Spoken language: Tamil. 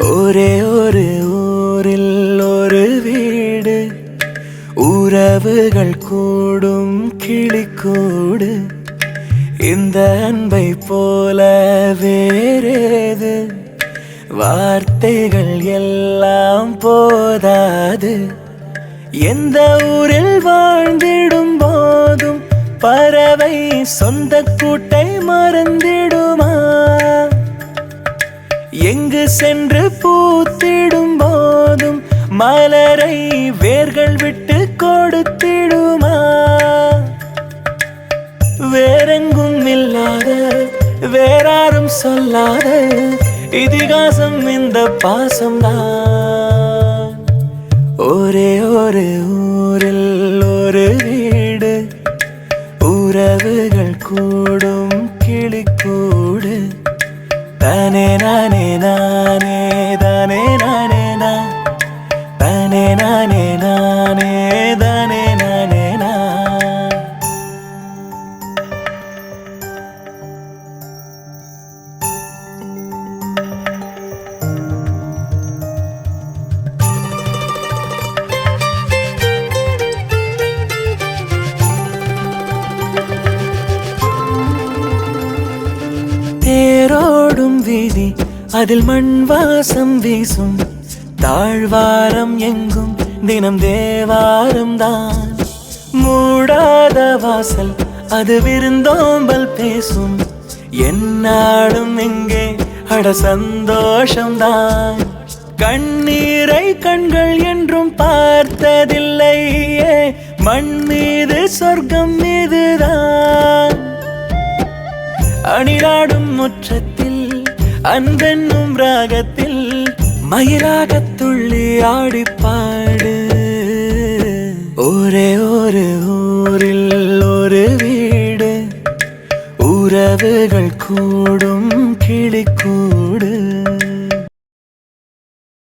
ஒரே ஒரு ஊரில் ஒரு வீடு, உறவுகள் கூடும் கிளிக்கூடு. இந்த அன்பை போல வேறேது, வார்த்தைகள் எல்லாம் போதாது. எந்த ஊரில் வாழ்ந்திடும் போதும் பறவை சொந்த கூட்டை மறந்திடுமா? எங்கு சென்று பூத்திடும் போதும் மலரை வேர்கள் விட்டு கொடுத்திடுமா? வேறெங்கும் இல்லாத வேறாரும் சொல்லாத இதிகாசம் இந்த பாசம்தான். ஒரே ஒரு ஊரில் ஒரு வீடு, உறவுகள் கூடும் கிளிக்கூடு. தானே நானே நானே தானே நானே நா, தானே நானே நானே தானே நானே நா. தேரோடும் வீதி, அதில் மண் வாசம் வீசும். தாழ்வாரம் எங்கும் தினம் தேவாரம் தான். மூடாத வாசல் அது விருந்தோம்பல் பேசும். என்னாலும் எங்கே அட சந்தோஷம்தான். கண்ணீரை கண்கள் என்றும் பார்த்ததில்லையே, மண் மீது சொர்க்கம் மீதுதான். அணிலாடும் முற்றத்தில் அன்பென்னும் ராகத்தில் மயிலாகத் துள்ளி ஆடிப்பாடு. ஒரே ஒரு ஊரில் ஒரு வீடு, உறவுகள் கூடும் கிளிக்கூடு.